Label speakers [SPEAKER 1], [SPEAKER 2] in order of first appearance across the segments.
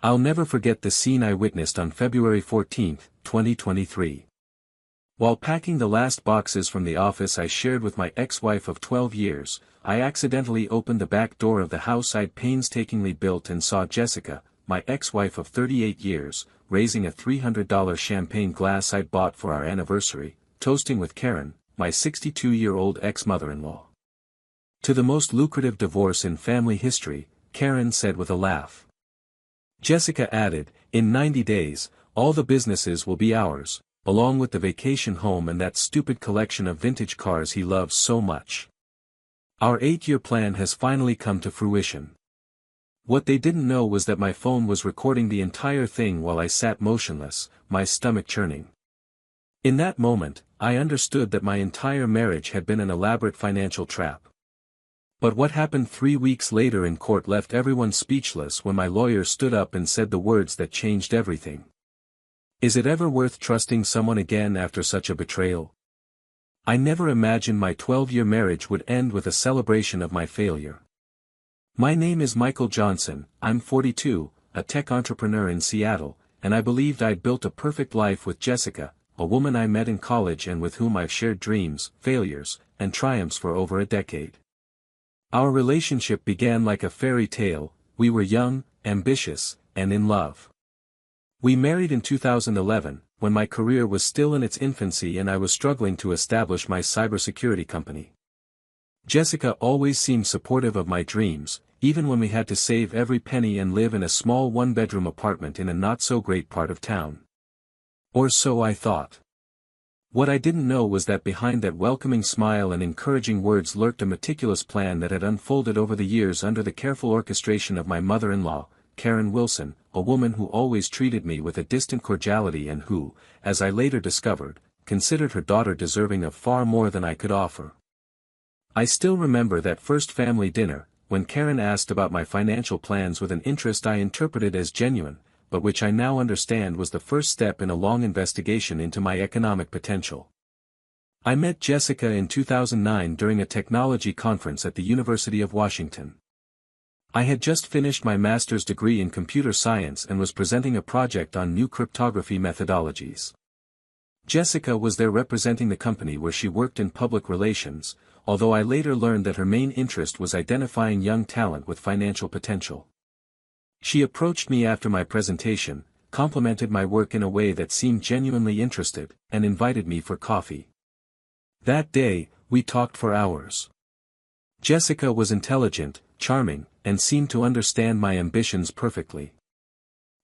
[SPEAKER 1] I'll never forget the scene I witnessed on February 14, 2023. While packing the last boxes from the office I shared with my ex-wife of 12 years, I accidentally opened the back door of the house I'd painstakingly built and saw Jessica, my ex-wife of 38 years, raising a $300 champagne glass I'd bought for our anniversary, toasting with Karen, my 62-year-old ex-mother-in-law. "To the most lucrative divorce in family history," Karen said with a laugh. Jessica added, "In 90 days, all the businesses will be ours, along with the vacation home and that stupid collection of vintage cars he loves so much. Our 8-year plan has finally come to fruition." What they didn't know was that my phone was recording the entire thing while I sat motionless, my stomach churning. In that moment, I understood that my entire marriage had been an elaborate financial trap. But what happened 3 weeks later in court left everyone speechless when my lawyer stood up and said the words that changed everything. "Is it ever worth trusting someone again after such a betrayal?" I never imagined my 12-year marriage would end with a celebration of my failure. My name is Michael Johnson, I'm 42, a tech entrepreneur in Seattle, and I believed I'd built a perfect life with Jessica, a woman I met in college and with whom I've shared dreams, failures, and triumphs for over a decade. Our relationship began like a fairy tale. We were young, ambitious, and in love. We married in 2011, when my career was still in its infancy and I was struggling to establish my cybersecurity company. Jessica always seemed supportive of my dreams, even when we had to save every penny and live in a small one-bedroom apartment in a not-so-great part of town. Or so I thought. What I didn't know was that behind that welcoming smile and encouraging words lurked a meticulous plan that had unfolded over the years under the careful orchestration of my mother-in-law, Karen Wilson, a woman who always treated me with a distant cordiality and who, as I later discovered, considered her daughter deserving of far more than I could offer. I still remember that first family dinner, when Karen asked about my financial plans with an interest I interpreted as genuine, but which I now understand was the first step in a long investigation into my economic potential. I met Jessica in 2009 during a technology conference at the University of Washington. I had just finished my master's degree in computer science and was presenting a project on new cryptography methodologies. Jessica was there representing the company where she worked in public relations, although I later learned that her main interest was identifying young talent with financial potential. She approached me after my presentation, complimented my work in a way that seemed genuinely interested, and invited me for coffee. That day, we talked for hours. Jessica was intelligent, charming, and seemed to understand my ambitions perfectly.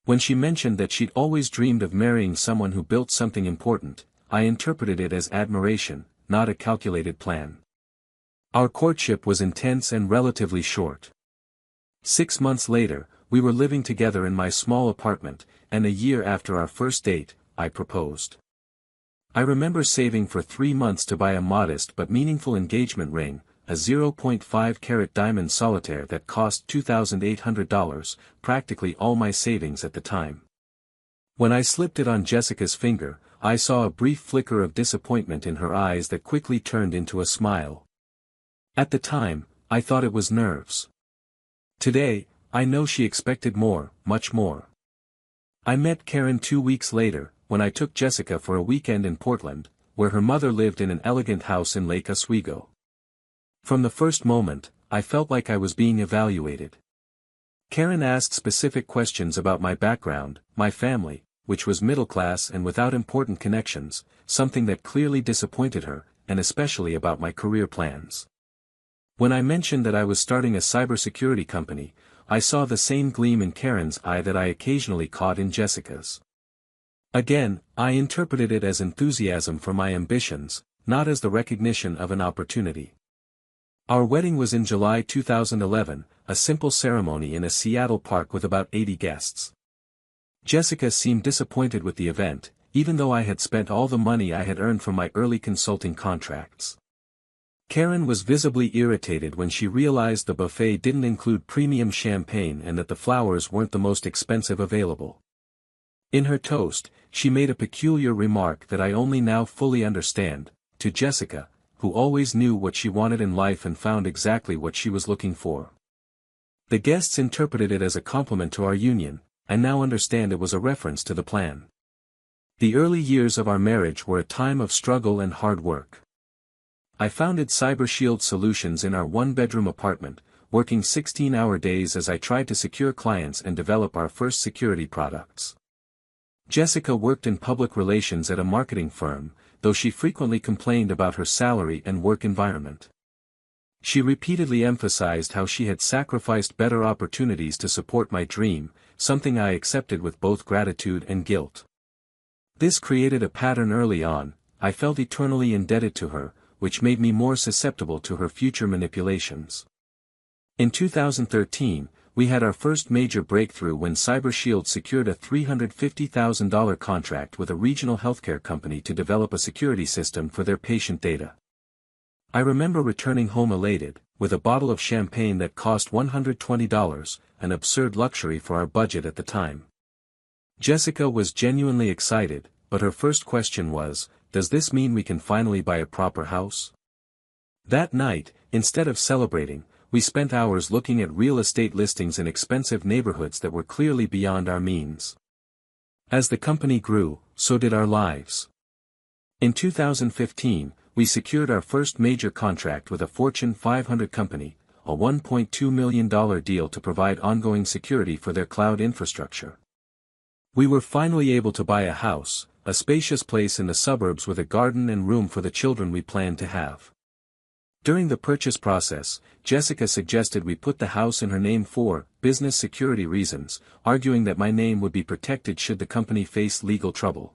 [SPEAKER 1] When she mentioned that she'd always dreamed of marrying someone who built something important, I interpreted it as admiration, not a calculated plan. Our courtship was intense and relatively short. 6 months later, we were living together in my small apartment, and a year after our first date, I proposed. I remember saving for 3 months to buy a modest but meaningful engagement ring, a 0.5-carat diamond solitaire that cost $2,800, practically all my savings at the time. When I slipped it on Jessica's finger, I saw a brief flicker of disappointment in her eyes that quickly turned into a smile. At the time, I thought it was nerves. Today, I know she expected more, much more. I met Karen 2 weeks later, when I took Jessica for a weekend in Portland, where her mother lived in an elegant house in Lake Oswego. From the first moment, I felt like I was being evaluated. Karen asked specific questions about my background, my family, which was middle class and without important connections, something that clearly disappointed her, and especially about my career plans. When I mentioned that I was starting a cybersecurity company, I saw the same gleam in Karen's eye that I occasionally caught in Jessica's. Again, I interpreted it as enthusiasm for my ambitions, not as the recognition of an opportunity. Our wedding was in July 2011, a simple ceremony in a Seattle park with about 80 guests. Jessica seemed disappointed with the event, even though I had spent all the money I had earned from my early consulting contracts. Karen was visibly irritated when she realized the buffet didn't include premium champagne and that the flowers weren't the most expensive available. In her toast, she made a peculiar remark that I only now fully understand, to Jessica, who always knew what she wanted in life and found exactly what she was looking for. The guests interpreted it as a compliment to our union, I now understand it was a reference to the plan. The early years of our marriage were a time of struggle and hard work. I founded CyberShield Solutions in our one-bedroom apartment, working 16-hour days as I tried to secure clients and develop our first security products. Jessica worked in public relations at a marketing firm, though she frequently complained about her salary and work environment. She repeatedly emphasized how she had sacrificed better opportunities to support my dream, something I accepted with both gratitude and guilt. This created a pattern early on. I felt eternally indebted to her, which made me more susceptible to her future manipulations. In 2013, we had our first major breakthrough when CyberShield secured a $350,000 contract with a regional healthcare company to develop a security system for their patient data. I remember returning home elated, with a bottle of champagne that cost $120, an absurd luxury for our budget at the time. Jessica was genuinely excited, but her first question was, "Does this mean we can finally buy a proper house?" That night, instead of celebrating, we spent hours looking at real estate listings in expensive neighborhoods that were clearly beyond our means. As the company grew, so did our lives. In 2015, we secured our first major contract with a Fortune 500 company, a $1.2 million deal to provide ongoing security for their cloud infrastructure. We were finally able to buy a house, a spacious place in the suburbs with a garden and room for the children we planned to have. During the purchase process, Jessica suggested we put the house in her name for business security reasons, arguing that my name would be protected should the company face legal trouble.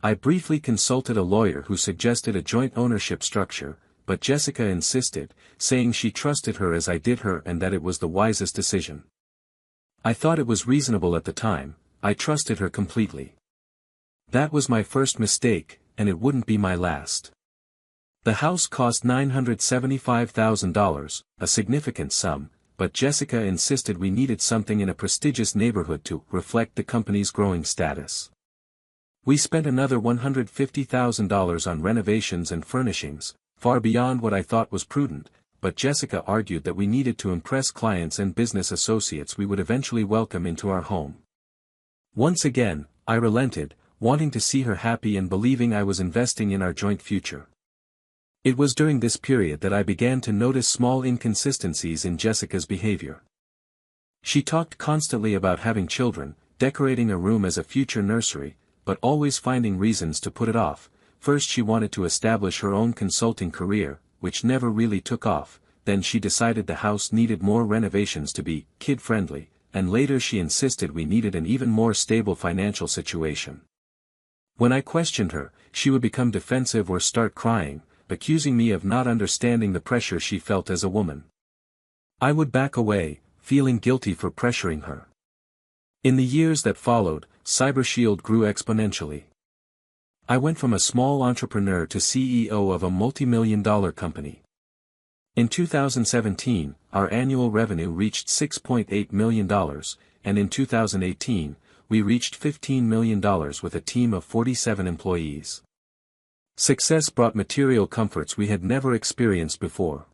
[SPEAKER 1] I briefly consulted a lawyer who suggested a joint ownership structure, but Jessica insisted, saying she trusted her as I did her and that it was the wisest decision. I thought it was reasonable at the time. I trusted her completely. That was my first mistake, and it wouldn't be my last. The house cost $975,000, a significant sum, but Jessica insisted we needed something in a prestigious neighborhood to reflect the company's growing status. We spent another $150,000 on renovations and furnishings, far beyond what I thought was prudent, but Jessica argued that we needed to impress clients and business associates we would eventually welcome into our home. Once again, I relented, wanting to see her happy and believing I was investing in our joint future. It was during this period that I began to notice small inconsistencies in Jessica's behavior. She talked constantly about having children, decorating a room as a future nursery, but always finding reasons to put it off. First she wanted to establish her own consulting career, which never really took off, then she decided the house needed more renovations to be kid-friendly, and later she insisted we needed an even more stable financial situation. When I questioned her, she would become defensive or start crying, accusing me of not understanding the pressure she felt as a woman. I would back away, feeling guilty for pressuring her. In the years that followed, CyberShield grew exponentially. I went from a small entrepreneur to CEO of a multi-million-dollar company. In 2017, our annual revenue reached $6.8 million, and in 2018, we reached $15 million with a team of 47 employees. Success brought material comforts we had never experienced before.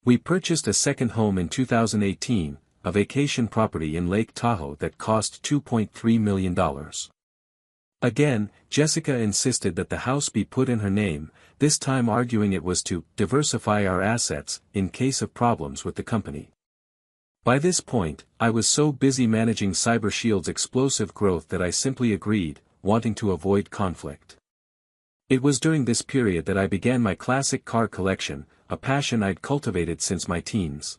[SPEAKER 1] We purchased a second home in 2018, a vacation property in Lake Tahoe that cost $2.3 million. Again, Jessica insisted that the house be put in her name, this time arguing it was to diversify our assets in case of problems with the company. By this point, I was so busy managing CyberShield's explosive growth that I simply agreed, wanting to avoid conflict. It was during this period that I began my classic car collection, a passion I'd cultivated since my teens.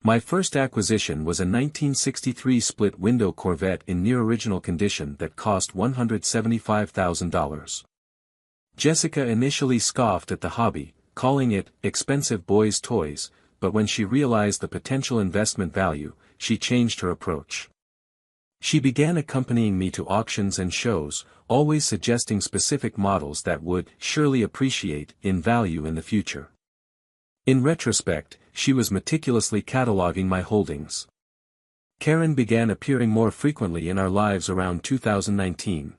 [SPEAKER 1] My first acquisition was a 1963 split-window Corvette in near-original condition that cost $175,000. Jessica initially scoffed at the hobby, calling it expensive boys' toys, but when she realized the potential investment value, she changed her approach. She began accompanying me to auctions and shows, always suggesting specific models that would surely appreciate in value in the future. In retrospect, she was meticulously cataloging my holdings. Karen began appearing more frequently in our lives around 2019.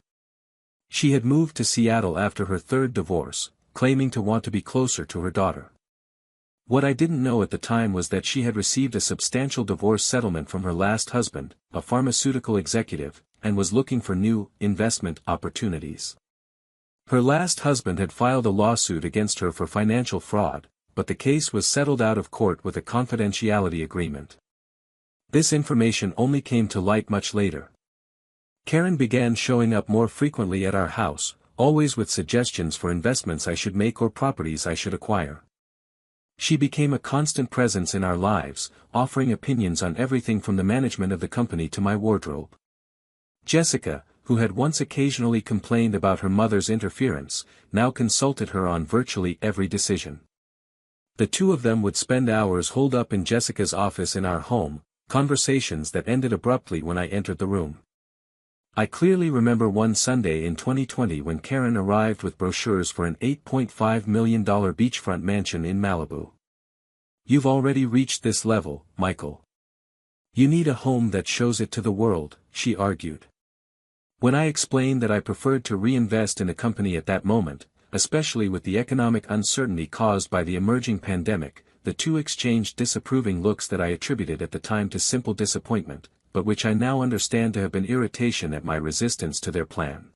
[SPEAKER 1] She had moved to Seattle after her third divorce, claiming to want to be closer to her daughter. What I didn't know at the time was that she had received a substantial divorce settlement from her last husband, a pharmaceutical executive, and was looking for new, investment opportunities. Her last husband had filed a lawsuit against her for financial fraud, but the case was settled out of court with a confidentiality agreement. This information only came to light much later. Karen began showing up more frequently at our house, always with suggestions for investments I should make or properties I should acquire. She became a constant presence in our lives, offering opinions on everything from the management of the company to my wardrobe. Jessica, who had once occasionally complained about her mother's interference, now consulted her on virtually every decision. The two of them would spend hours holed up in Jessica's office in our home, conversations that ended abruptly when I entered the room. I clearly remember one Sunday in 2020 when Karen arrived with brochures for an $8.5 million beachfront mansion in Malibu. "You've already reached this level, Michael. You need a home that shows it to the world," she argued. When I explained that I preferred to reinvest in a company at that moment, especially with the economic uncertainty caused by the emerging pandemic, the two exchanged disapproving looks that I attributed at the time to simple disappointment, but which I now understand to have been irritation at my resistance to their plan.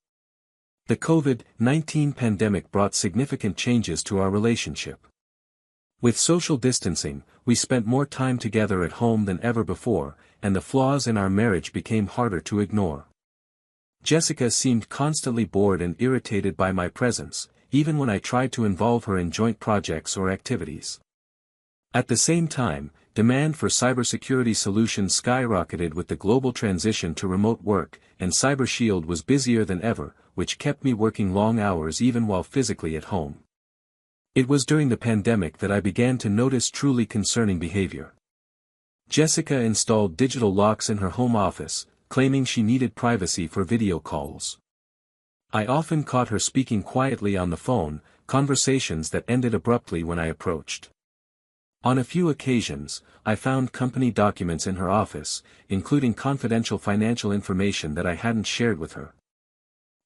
[SPEAKER 1] The COVID-19 pandemic brought significant changes to our relationship. With social distancing, we spent more time together at home than ever before, and the flaws in our marriage became harder to ignore. Jessica seemed constantly bored and irritated by my presence, even when I tried to involve her in joint projects or activities. At the same time, demand for cybersecurity solutions skyrocketed with the global transition to remote work, and CyberShield was busier than ever, which kept me working long hours even while physically at home. It was during the pandemic that I began to notice truly concerning behavior. Jessica installed digital locks in her home office, claiming she needed privacy for video calls. I often caught her speaking quietly on the phone, conversations that ended abruptly when I approached. On a few occasions, I found company documents in her office, including confidential financial information that I hadn't shared with her.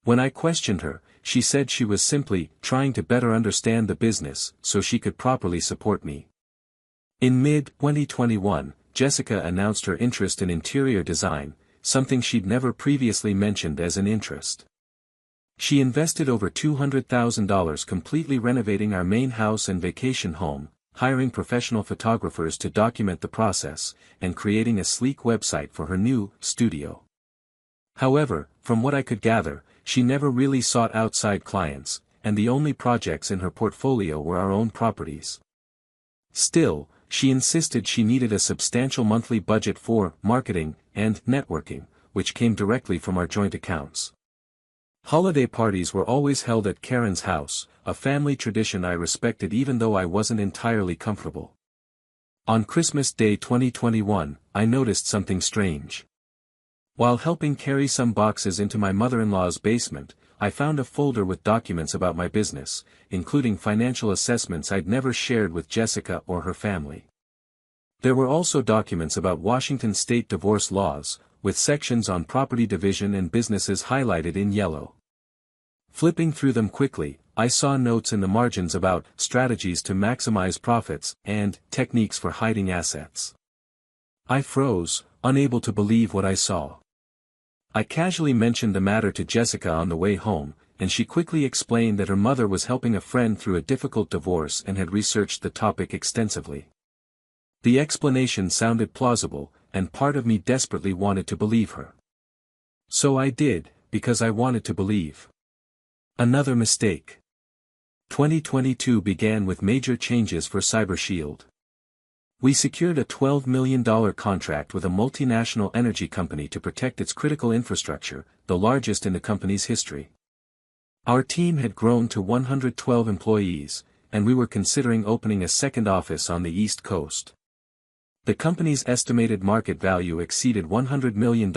[SPEAKER 1] When I questioned her, she said she was simply trying to better understand the business so she could properly support me. In mid-2021, Jessica announced her interest in interior design, something she'd never previously mentioned as an interest. She invested over $200,000 completely renovating our main house and vacation home, hiring professional photographers to document the process, and creating a sleek website for her new studio. However, from what I could gather, she never really sought outside clients, and the only projects in her portfolio were our own properties. Still, she insisted she needed a substantial monthly budget for marketing and networking, which came directly from our joint accounts. Holiday parties were always held at Karen's house, a family tradition I respected even though I wasn't entirely comfortable. On Christmas Day 2021, I noticed something strange. While helping carry some boxes into my mother-in-law's basement, I found a folder with documents about my business, including financial assessments I'd never shared with Jessica or her family. There were also documents about Washington state divorce laws, with sections on property division and businesses highlighted in yellow. Flipping through them quickly, I saw notes in the margins about strategies to maximize profits and techniques for hiding assets. I froze, unable to believe what I saw. I casually mentioned the matter to Jessica on the way home, and she quickly explained that her mother was helping a friend through a difficult divorce and had researched the topic extensively. The explanation sounded plausible, and part of me desperately wanted to believe her. So I did, because I wanted to believe. Another mistake. 2022 began with major changes for CyberShield. We secured a $12 million contract with a multinational energy company to protect its critical infrastructure, the largest in the company's history. Our team had grown to 112 employees, and we were considering opening a second office on the East Coast. The company's estimated market value exceeded $100 million,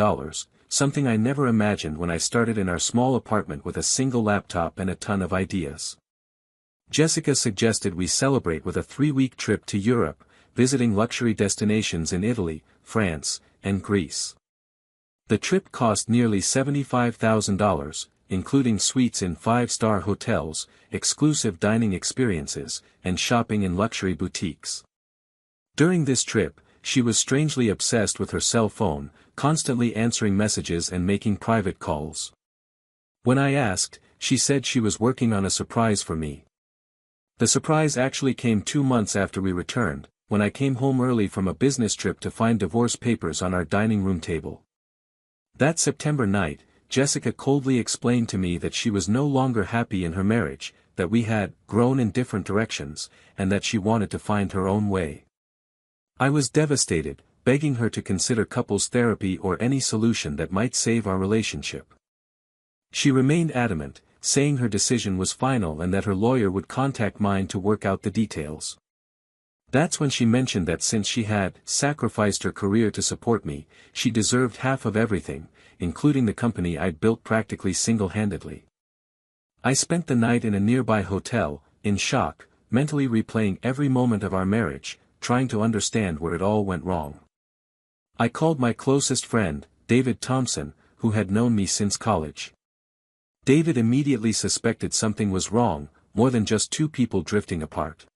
[SPEAKER 1] something I never imagined when I started in our small apartment with a single laptop and a ton of ideas. Jessica suggested we celebrate with a 3-week trip to Europe, visiting luxury destinations in Italy, France, and Greece. The trip cost nearly $75,000, including suites in 5-star hotels, exclusive dining experiences, and shopping in luxury boutiques. During this trip, she was strangely obsessed with her cell phone, constantly answering messages and making private calls. When I asked, she said she was working on a surprise for me. The surprise actually came 2 months after we returned, when I came home early from a business trip to find divorce papers on our dining room table. That September night, Jessica coldly explained to me that she was no longer happy in her marriage, that we had grown in different directions, and that she wanted to find her own way. I was devastated, begging her to consider couples therapy or any solution that might save our relationship. She remained adamant, saying her decision was final and that her lawyer would contact mine to work out the details. That's when she mentioned that since she had sacrificed her career to support me, she deserved half of everything, including the company I'd built practically single-handedly. I spent the night in a nearby hotel, in shock, mentally replaying every moment of our marriage, trying to understand where it all went wrong. I called my closest friend, David Thompson, who had known me since college. David immediately suspected something was wrong, more than just two people drifting apart.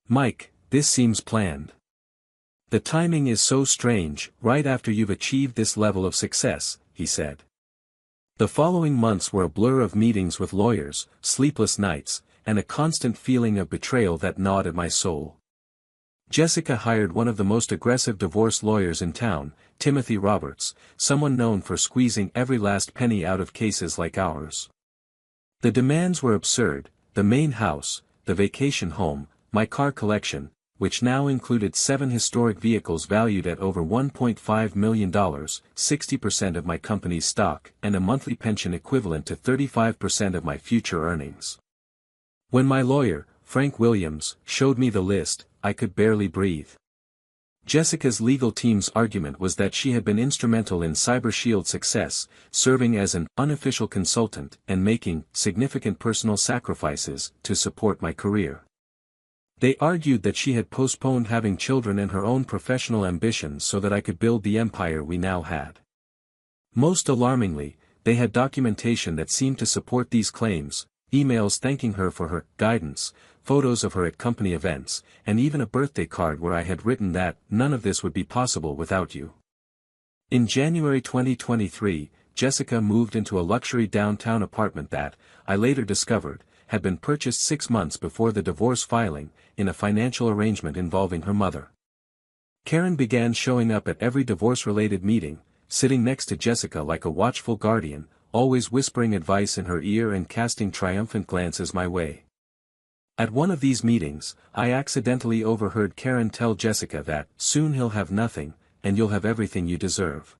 [SPEAKER 1] "Mike, this seems planned. The timing is so strange, right after you've achieved this level of success," he said. The following months were a blur of meetings with lawyers, sleepless nights, and a constant feeling of betrayal that gnawed at my soul. Jessica hired one of the most aggressive divorce lawyers in town, Timothy Roberts, someone known for squeezing every last penny out of cases like ours. The demands were absurd: the main house, the vacation home, my car collection, which now included 7 historic vehicles valued at over $1.5 million, 60% of my company's stock, and a monthly pension equivalent to 35% of my future earnings. When my lawyer, Frank Williams, showed me the list, I could barely breathe. Jessica's legal team's argument was that she had been instrumental in CyberShield's success, serving as an unofficial consultant and making significant personal sacrifices to support my career. They argued that she had postponed having children and her own professional ambitions so that I could build the empire we now had. Most alarmingly, they had documentation that seemed to support these claims: emails thanking her for her guidance, photos of her at company events, and even a birthday card where I had written that none of this would be possible without you. In January 2023, Jessica moved into a luxury downtown apartment that, I later discovered, had been purchased 6 months before the divorce filing, in a financial arrangement involving her mother. Karen began showing up at every divorce-related meeting, sitting next to Jessica like a watchful guardian, always whispering advice in her ear and casting triumphant glances my way. At one of these meetings, I accidentally overheard Karen tell Jessica that, "Soon he'll have nothing, and you'll have everything you deserve."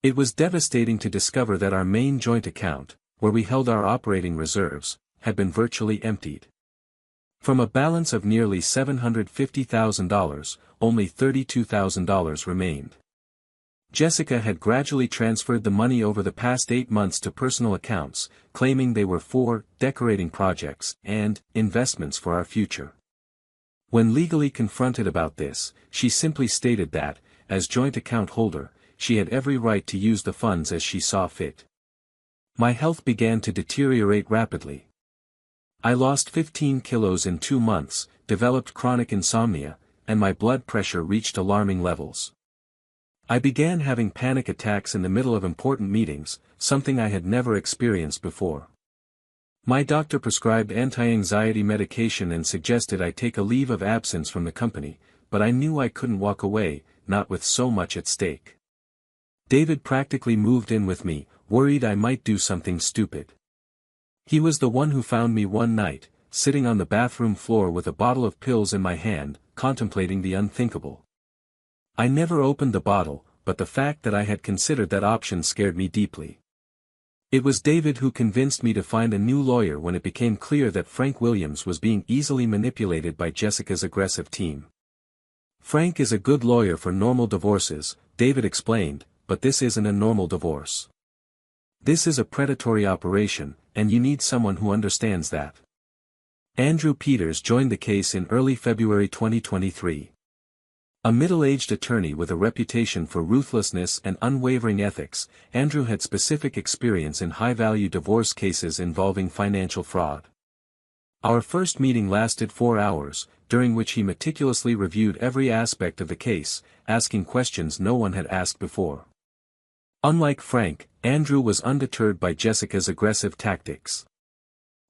[SPEAKER 1] It was devastating to discover that our main joint account, where we held our operating reserves, had been virtually emptied. From a balance of nearly $750,000, only $32,000 remained. Jessica had gradually transferred the money over the past 8 months to personal accounts, claiming they were for decorating projects and investments for our future. When legally confronted about this, she simply stated that, as joint account holder, she had every right to use the funds as she saw fit. My health began to deteriorate rapidly. I lost 15 kilos in 2 months, developed chronic insomnia, and my blood pressure reached alarming levels. I began having panic attacks in the middle of important meetings, something I had never experienced before. My doctor prescribed anti-anxiety medication and suggested I take a leave of absence from the company, but I knew I couldn't walk away, not with so much at stake. David practically moved in with me, worried I might do something stupid. He was the one who found me one night, sitting on the bathroom floor with a bottle of pills in my hand, contemplating the unthinkable. I never opened the bottle, but the fact that I had considered that option scared me deeply. It was David who convinced me to find a new lawyer when it became clear that Frank Williams was being easily manipulated by Jessica's aggressive team. "Frank is a good lawyer for normal divorces," David explained, "but this isn't a normal divorce. This is a predatory operation, and you need someone who understands that." Andrew Peters joined the case in early February 2023. A middle-aged attorney with a reputation for ruthlessness and unwavering ethics, Andrew had specific experience in high-value divorce cases involving financial fraud. Our first meeting lasted 4 hours, during which he meticulously reviewed every aspect of the case, asking questions no one had asked before. Unlike Frank, Andrew was undeterred by Jessica's aggressive tactics.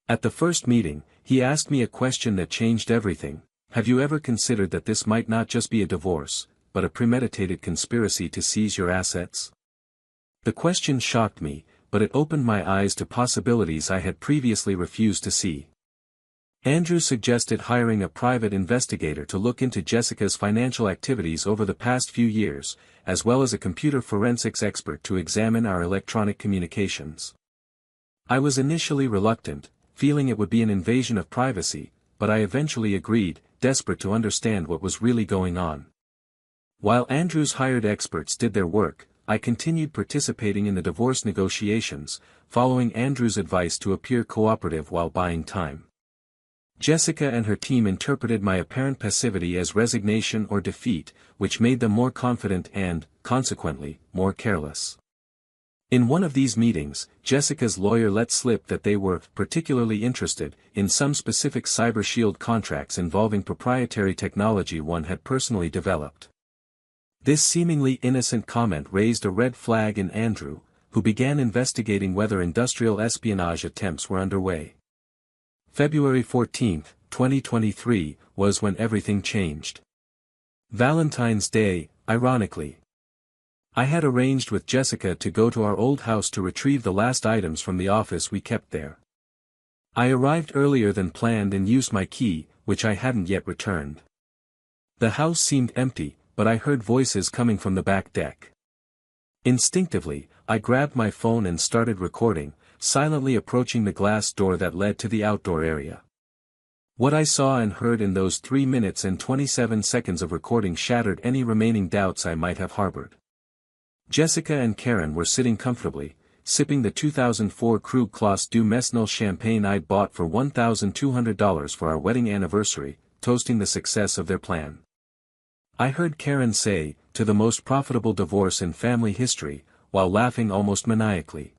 [SPEAKER 1] At the first meeting, he asked me a question that changed everything. Have you ever considered that this might not just be a divorce, but a premeditated conspiracy to seize your assets? The question shocked me, but it opened my eyes to possibilities I had previously refused to see. Andrew suggested hiring a private investigator to look into Jessica's financial activities over the past few years, as well as a computer forensics expert to examine our electronic communications. I was initially reluctant, feeling it would be an invasion of privacy, but I eventually agreed, desperate to understand what was really going on. While Andrew's hired experts did their work, I continued participating in the divorce negotiations, following Andrew's advice to appear cooperative while buying time. Jessica and her team interpreted my apparent passivity as resignation or defeat, which made them more confident and, consequently, more careless. In one of these meetings, Jessica's lawyer let slip that they were particularly interested in some specific Cyber Shield contracts involving proprietary technology one had personally developed. This seemingly innocent comment raised a red flag in Andrew, who began investigating whether industrial espionage attempts were underway. February 14, 2023, was when everything changed. Valentine's Day, ironically. I had arranged with Jessica to go to our old house to retrieve the last items from the office we kept there. I arrived earlier than planned and used my key, which I hadn't yet returned. The house seemed empty, but I heard voices coming from the back deck. Instinctively, I grabbed my phone and started recording, silently approaching the glass door that led to the outdoor area. What I saw and heard in those 3 minutes and 27 seconds of recording shattered any remaining doubts I might have harbored. Jessica and Karen were sitting comfortably, sipping the 2004 Krug Class du Mesnil champagne I'd bought for $1,200 for our wedding anniversary, toasting the success of their plan. I heard Karen say, "To the most profitable divorce in family history," while laughing almost maniacally.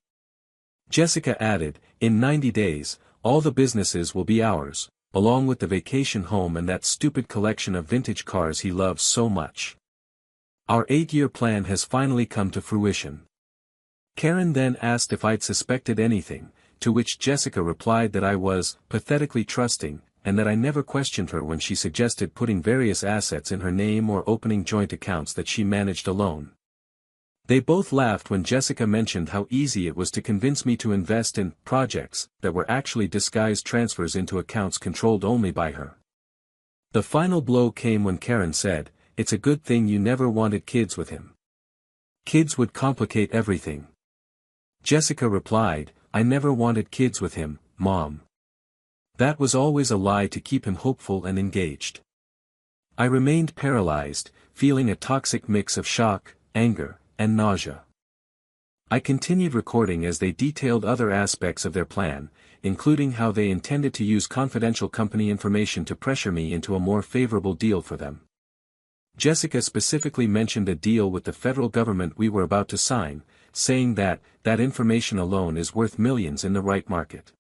[SPEAKER 1] Jessica added, "In 90 days, all the businesses will be ours, along with the vacation home and that stupid collection of vintage cars he loves so much. Our 8-year plan has finally come to fruition." Karen then asked if I'd suspected anything, to which Jessica replied that I was pathetically trusting, and that I never questioned her when she suggested putting various assets in her name or opening joint accounts that she managed alone. They both laughed when Jessica mentioned how easy it was to convince me to invest in projects that were actually disguised transfers into accounts controlled only by her. The final blow came when Karen said, "It's a good thing you never wanted kids with him. Kids would complicate everything." Jessica replied, "I never wanted kids with him, Mom. That was always a lie to keep him hopeful and engaged." I remained paralyzed, feeling a toxic mix of shock, anger, and nausea. I continued recording as they detailed other aspects of their plan, including how they intended to use confidential company information to pressure me into a more favorable deal for them. Jessica specifically mentioned a deal with the federal government we were about to sign, saying that information alone is worth millions in the right market.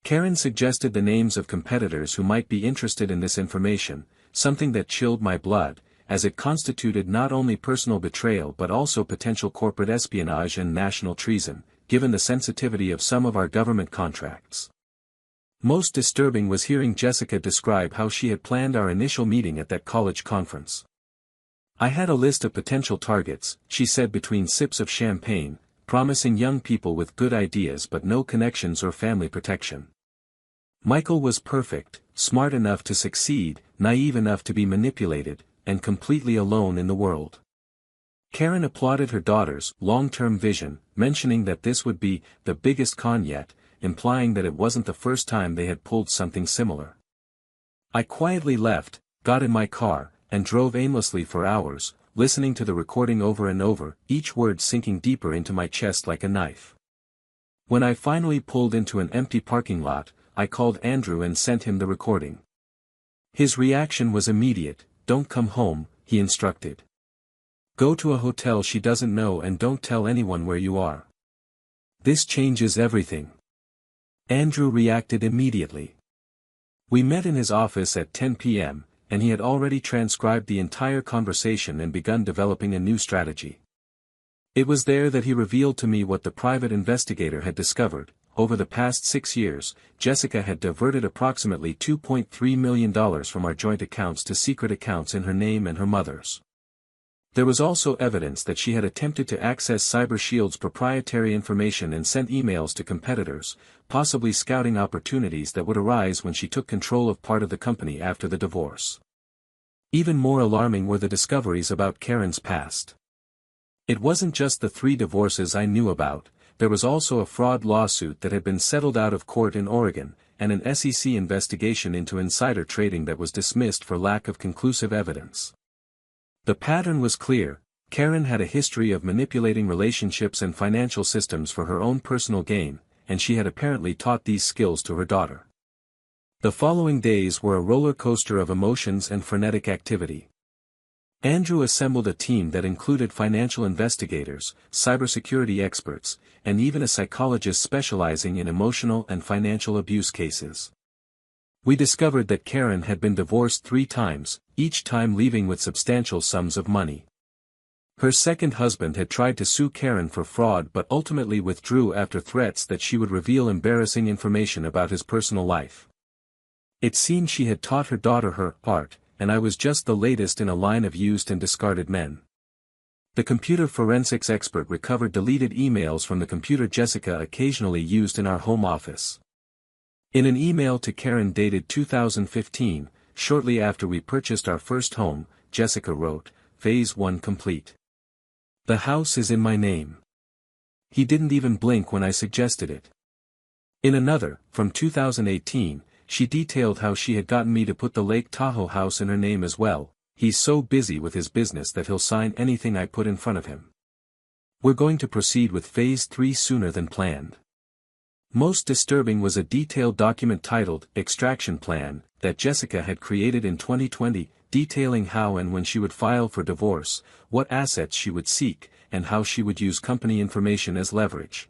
[SPEAKER 1] Karen suggested the names of competitors who might be interested in this information, something that chilled my blood, as it constituted not only personal betrayal but also potential corporate espionage and national treason, given the sensitivity of some of our government contracts. Most disturbing was hearing Jessica describe how she had planned our initial meeting at that college conference. "I had a list of potential targets," she said between sips of champagne, "promising young people with good ideas but no connections or family protection. Michael was perfect, smart enough to succeed, naive enough to be manipulated, and completely alone in the world." Karen applauded her daughter's long-term vision, mentioning that this would be the biggest con yet, implying that it wasn't the first time they had pulled something similar. I quietly left, got in my car, and drove aimlessly for hours, listening to the recording over and over, each word sinking deeper into my chest like a knife. When I finally pulled into an empty parking lot, I called Andrew and sent him the recording. His reaction was immediate. "Don't come home," he instructed. Go to a hotel she doesn't know and don't tell anyone where you are. This changes everything. Andrew reacted immediately. We met in his office at 10 p.m., and he had already transcribed the entire conversation and begun developing a new strategy. It was there that he revealed to me what the private investigator had discovered. Over the past 6 years, Jessica had diverted approximately $2.3 million from our joint accounts to secret accounts in her name and her mother's. There was also evidence that she had attempted to access CyberShield's proprietary information and sent emails to competitors, possibly scouting opportunities that would arise when she took control of part of the company after the divorce. Even more alarming were the discoveries about Karen's past. It wasn't just the 3 divorces I knew about, there was also a fraud lawsuit that had been settled out of court in Oregon, and an SEC investigation into insider trading that was dismissed for lack of conclusive evidence. The pattern was clear. Karen had a history of manipulating relationships and financial systems for her own personal gain, and she had apparently taught these skills to her daughter. The following days were a roller coaster of emotions and frenetic activity. Andrew assembled a team that included financial investigators, cybersecurity experts, and even a psychologist specializing in emotional and financial abuse cases. We discovered that Karen had been divorced 3 times, each time leaving with substantial sums of money. Her second husband had tried to sue Karen for fraud but ultimately withdrew after threats that she would reveal embarrassing information about his personal life. It seemed she had taught her daughter her part, and I was just the latest in a line of used and discarded men. The computer forensics expert recovered deleted emails from the computer Jessica occasionally used in our home office. In an email to Karen dated 2015, shortly after we purchased our first home, Jessica wrote, "Phase 1 complete. The house is in my name." He didn't even blink when I suggested it. In another, from 2018, she detailed how she had gotten me to put the Lake Tahoe house in her name as well. "He's so busy with his business that he'll sign anything I put in front of him. We're going to proceed with Phase 3 sooner than planned." Most disturbing was a detailed document titled Extraction Plan that Jessica had created in 2020, detailing how and when she would file for divorce, what assets she would seek, and how she would use company information as leverage.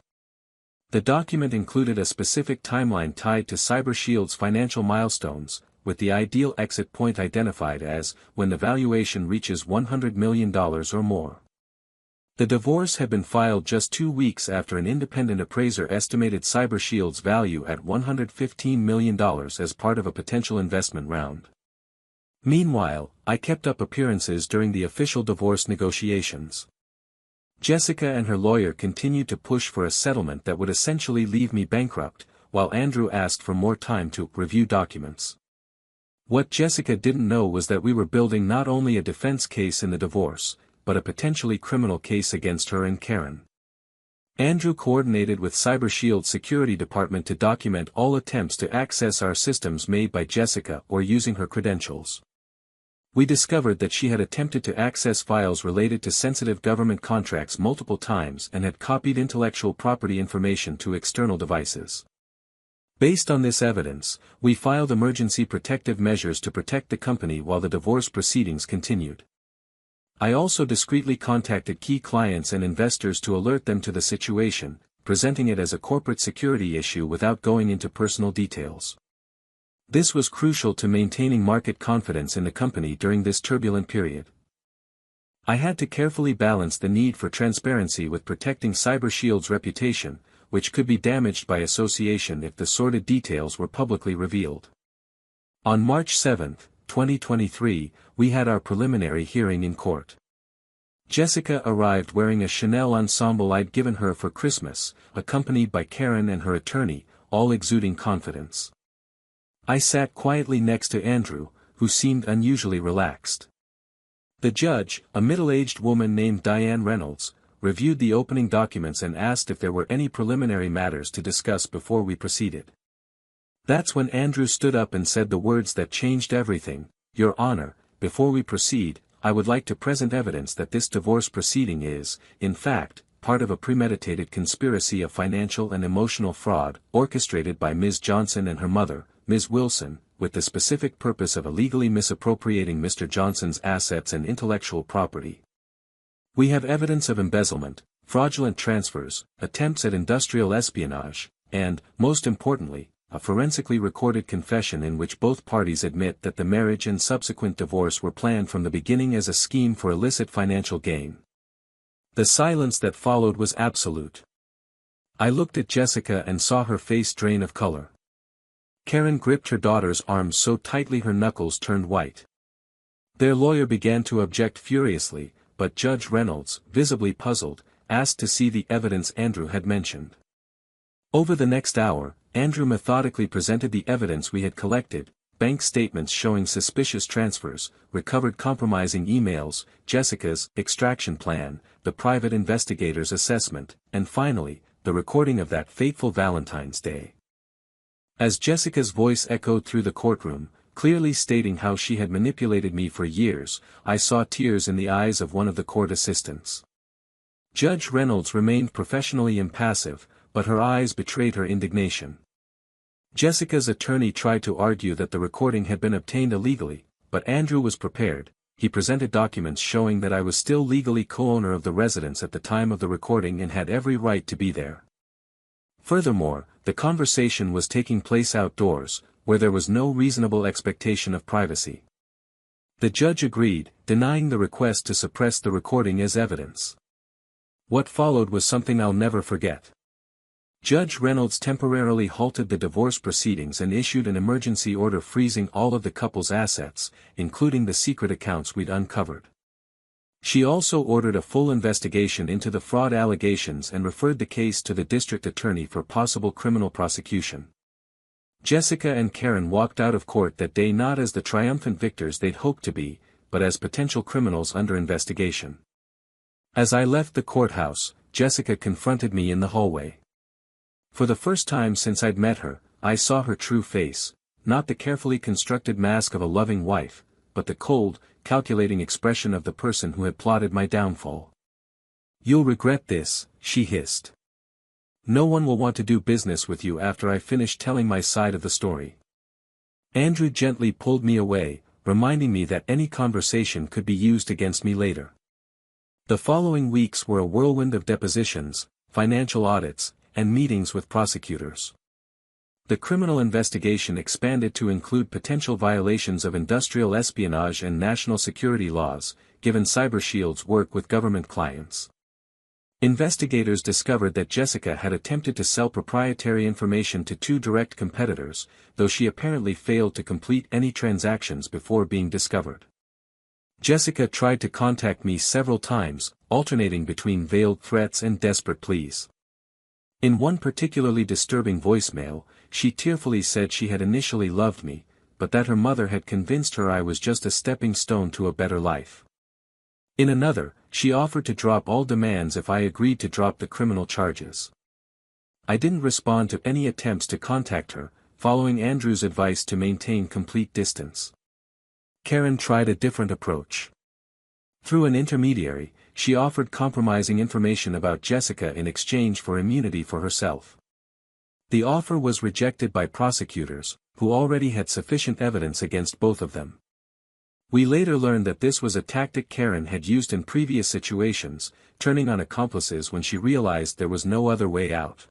[SPEAKER 1] The document included a specific timeline tied to CyberShield's financial milestones, with the ideal exit point identified as when the valuation reaches $100 million or more. The divorce had been filed just 2 weeks after an independent appraiser estimated CyberShield's value at $115 million as part of a potential investment round. Meanwhile, I kept up appearances during the official divorce negotiations. Jessica and her lawyer continued to push for a settlement that would essentially leave me bankrupt, while Andrew asked for more time to review documents. What Jessica didn't know was that we were building not only a defense case in the divorce, but a potentially criminal case against her and Karen. Andrew coordinated with CyberShield's security department to document all attempts to access our systems made by Jessica or using her credentials. We discovered that she had attempted to access files related to sensitive government contracts multiple times and had copied intellectual property information to external devices. Based on this evidence, we filed emergency protective measures to protect the company while the divorce proceedings continued. I also discreetly contacted key clients and investors to alert them to the situation, presenting it as a corporate security issue without going into personal details. This was crucial to maintaining market confidence in the company during this turbulent period. I had to carefully balance the need for transparency with protecting CyberShield's reputation, which could be damaged by association if the sordid details were publicly revealed. On March 7, 2023, we had our preliminary hearing in court. Jessica arrived wearing a Chanel ensemble I'd given her for Christmas, accompanied by Karen and her attorney, all exuding confidence. I sat quietly next to Andrew, who seemed unusually relaxed. The judge, a middle-aged woman named Diane Reynolds, reviewed the opening documents and asked if there were any preliminary matters to discuss before we proceeded. That's when Andrew stood up and said the words that changed everything. "Your Honor, before we proceed, I would like to present evidence that this divorce proceeding is, in fact, part of a premeditated conspiracy of financial and emotional fraud, orchestrated by Ms. Johnson and her mother, Ms. Wilson, with the specific purpose of illegally misappropriating Mr. Johnson's assets and intellectual property. We have evidence of embezzlement, fraudulent transfers, attempts at industrial espionage, and, most importantly, a forensically recorded confession in which both parties admit that the marriage and subsequent divorce were planned from the beginning as a scheme for illicit financial gain. The silence that followed was absolute. I looked at Jessica and saw her face drain of color. Karen gripped her daughter's arms so tightly her knuckles turned white. Their lawyer began to object furiously, but Judge Reynolds, visibly puzzled, asked to see the evidence Andrew had mentioned. Over the next hour, Andrew methodically presented the evidence we had collected: bank statements showing suspicious transfers, recovered compromising emails, Jessica's extraction plan, the private investigator's assessment, and finally, the recording of that fateful Valentine's Day. As Jessica's voice echoed through the courtroom, clearly stating how she had manipulated me for years, I saw tears in the eyes of one of the court assistants. Judge Reynolds remained professionally impassive, but her eyes betrayed her indignation. Jessica's attorney tried to argue that the recording had been obtained illegally, but Andrew was prepared. He presented documents showing that I was still legally co-owner of the residence at the time of the recording and had every right to be there. Furthermore, the conversation was taking place outdoors, where there was no reasonable expectation of privacy. The judge agreed, denying the request to suppress the recording as evidence. What followed was something I'll never forget. Judge Reynolds temporarily halted the divorce proceedings and issued an emergency order freezing all of the couple's assets, including the secret accounts we'd uncovered. She also ordered a full investigation into the fraud allegations and referred the case to the district attorney for possible criminal prosecution. Jessica and Karen walked out of court that day not as the triumphant victors they'd hoped to be, but as potential criminals under investigation. As I left the courthouse, Jessica confronted me in the hallway. For the first time since I'd met her, I saw her true face, not the carefully constructed mask of a loving wife, but the cold, calculating expression of the person who had plotted my downfall. "You'll regret this," she hissed. "No one will want to do business with you after I finish telling my side of the story." Andrew gently pulled me away, reminding me that any conversation could be used against me later. The following weeks were a whirlwind of depositions, financial audits, and meetings with prosecutors. The criminal investigation expanded to include potential violations of industrial espionage and national security laws, given CyberShield's work with government clients. Investigators discovered that Jessica had attempted to sell proprietary information to 2 direct competitors, though she apparently failed to complete any transactions before being discovered. Jessica tried to contact me several times, alternating between veiled threats and desperate pleas. In one particularly disturbing voicemail, she tearfully said she had initially loved me, but that her mother had convinced her I was just a stepping stone to a better life. In another, she offered to drop all demands if I agreed to drop the criminal charges. I didn't respond to any attempts to contact her, following Andrew's advice to maintain complete distance. Karen tried a different approach. Through an intermediary, she offered compromising information about Jessica in exchange for immunity for herself. The offer was rejected by prosecutors, who already had sufficient evidence against both of them. We later learned that this was a tactic Karen had used in previous situations, turning on accomplices when she realized there was no other way out.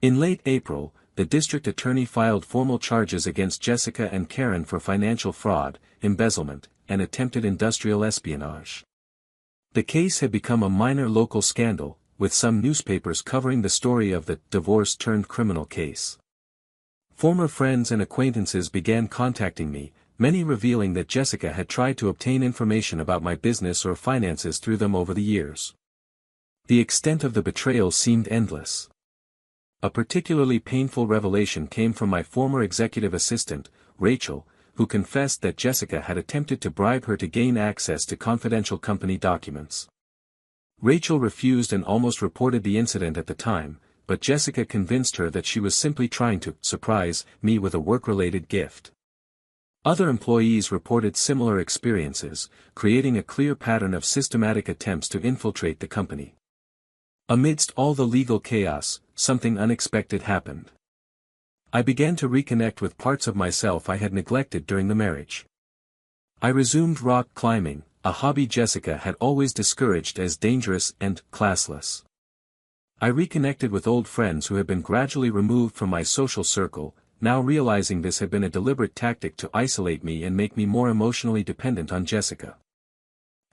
[SPEAKER 1] In late April, the district attorney filed formal charges against Jessica and Karen for financial fraud, embezzlement, and attempted industrial espionage. The case had become a minor local scandal, with some newspapers covering the story of the divorce-turned-criminal case. Former friends and acquaintances began contacting me, many revealing that Jessica had tried to obtain information about my business or finances through them over the years. The extent of the betrayal seemed endless. A particularly painful revelation came from my former executive assistant, Rachel, who confessed that Jessica had attempted to bribe her to gain access to confidential company documents. Rachel refused and almost reported the incident at the time, but Jessica convinced her that she was simply trying to surprise me with a work-related gift. Other employees reported similar experiences, creating a clear pattern of systematic attempts to infiltrate the company. Amidst all the legal chaos, something unexpected happened. I began to reconnect with parts of myself I had neglected during the marriage. I resumed rock climbing, a hobby Jessica had always discouraged as dangerous and classless. I reconnected with old friends who had been gradually removed from my social circle, now realizing this had been a deliberate tactic to isolate me and make me more emotionally dependent on Jessica.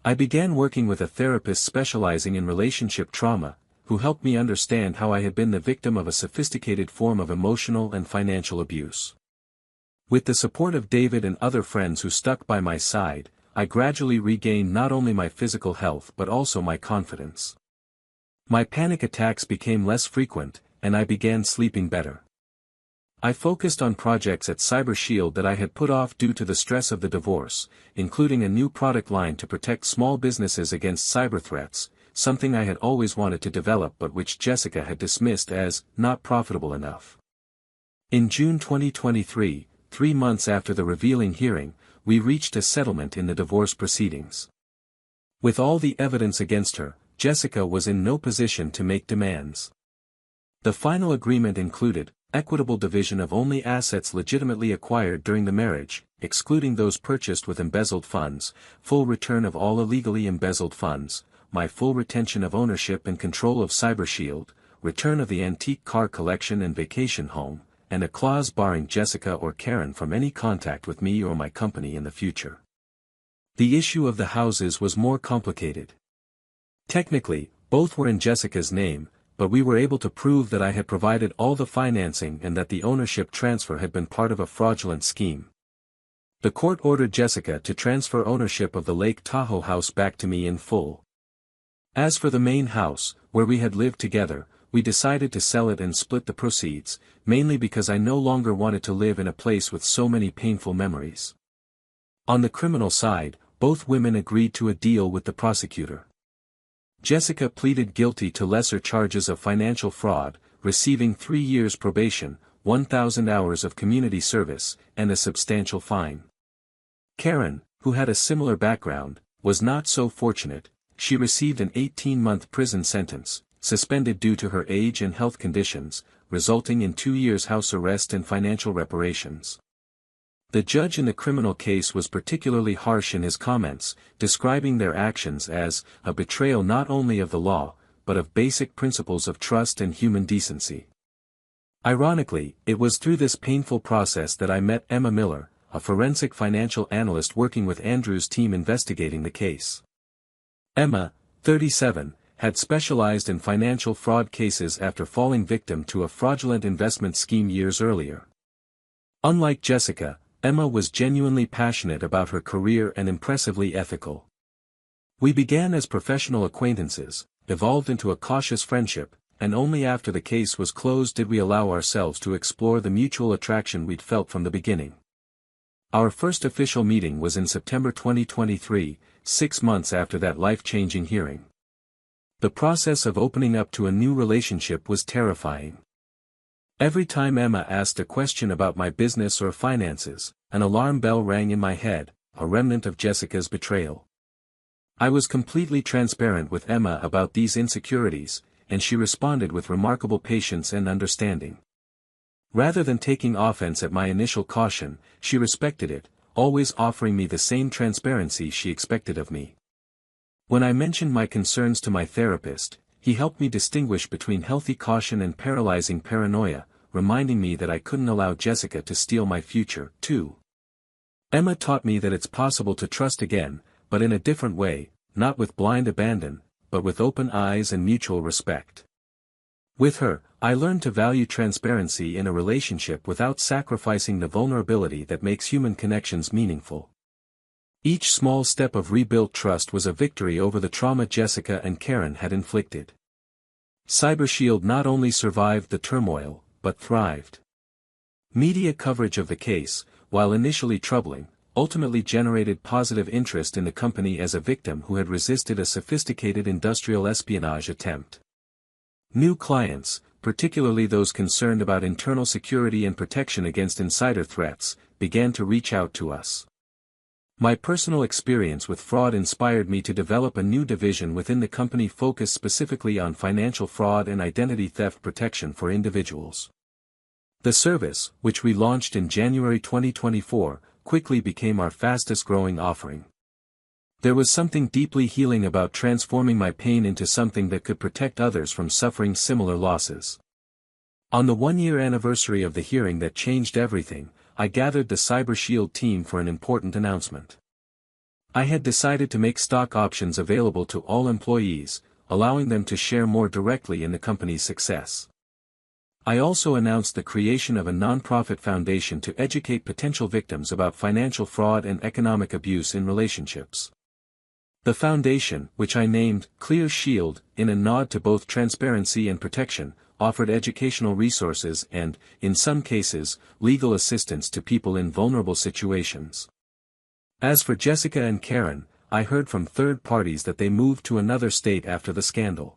[SPEAKER 1] I began working with a therapist specializing in relationship trauma, who helped me understand how I had been the victim of a sophisticated form of emotional and financial abuse. With the support of David and other friends who stuck by my side, I gradually regained not only my physical health but also my confidence. My panic attacks became less frequent, and I began sleeping better. I focused on projects at CyberShield that I had put off due to the stress of the divorce, including a new product line to protect small businesses against cyber threats, something I had always wanted to develop but which Jessica had dismissed as not profitable enough. In June 2023, 3 months after the revealing hearing, we reached a settlement in the divorce proceedings. With all the evidence against her, Jessica was in no position to make demands. The final agreement included equitable division of only assets legitimately acquired during the marriage, excluding those purchased with embezzled funds, full return of all illegally embezzled funds, my full retention of ownership and control of CyberShield, return of the antique car collection and vacation home, and a clause barring Jessica or Karen from any contact with me or my company in the future. The issue of the houses was more complicated. Technically, both were in Jessica's name, but we were able to prove that I had provided all the financing and that the ownership transfer had been part of a fraudulent scheme. The court ordered Jessica to transfer ownership of the Lake Tahoe house back to me in full. As for the main house, where we had lived together, we decided to sell it and split the proceeds, mainly because I no longer wanted to live in a place with so many painful memories. On the criminal side, both women agreed to a deal with the prosecutor. Jessica pleaded guilty to lesser charges of financial fraud, receiving 3 years probation, 1,000 hours of community service, and a substantial fine. Karen, who had a similar background, was not so fortunate. She received an 18-month prison sentence, suspended due to her age and health conditions, resulting in 2 years house arrest and financial reparations. The judge in the criminal case was particularly harsh in his comments, describing their actions as a betrayal not only of the law, but of basic principles of trust and human decency. Ironically, it was through this painful process that I met Emma Miller, a forensic financial analyst working with Andrew's team investigating the case. Emma, 37, had specialized in financial fraud cases after falling victim to a fraudulent investment scheme years earlier. Unlike Jessica, Emma was genuinely passionate about her career and impressively ethical. We began as professional acquaintances, evolved into a cautious friendship, and only after the case was closed did we allow ourselves to explore the mutual attraction we'd felt from the beginning. Our first official meeting was in September 2023, 6 months after that life-changing hearing. The process of opening up to a new relationship was terrifying. Every time Emma asked a question about my business or finances, an alarm bell rang in my head, a remnant of Jessica's betrayal. I was completely transparent with Emma about these insecurities, and she responded with remarkable patience and understanding. Rather than taking offense at my initial caution, she respected it, always offering me the same transparency she expected of me. When I mentioned my concerns to my therapist, he helped me distinguish between healthy caution and paralyzing paranoia, reminding me that I couldn't allow Jessica to steal my future, too. Emma taught me that it's possible to trust again, but in a different way, not with blind abandon, but with open eyes and mutual respect. With her, I learned to value transparency in a relationship without sacrificing the vulnerability that makes human connections meaningful. Each small step of rebuilt trust was a victory over the trauma Jessica and Karen had inflicted. CyberShield not only survived the turmoil, but thrived. Media coverage of the case, while initially troubling, ultimately generated positive interest in the company as a victim who had resisted a sophisticated industrial espionage attempt. New clients, particularly those concerned about internal security and protection against insider threats, began to reach out to us. My personal experience with fraud inspired me to develop a new division within the company focused specifically on financial fraud and identity theft protection for individuals. The service, which we launched in January 2024, quickly became our fastest-growing offering. There was something deeply healing about transforming my pain into something that could protect others from suffering similar losses. On the one-year anniversary of the hearing that changed everything, I gathered the CyberShield team for an important announcement. I had decided to make stock options available to all employees, allowing them to share more directly in the company's success. I also announced the creation of a nonprofit foundation to educate potential victims about financial fraud and economic abuse in relationships. The foundation, which I named Clear Shield, in a nod to both transparency and protection, offered educational resources and, in some cases, legal assistance to people in vulnerable situations. As for Jessica and Karen, I heard from third parties that they moved to another state after the scandal.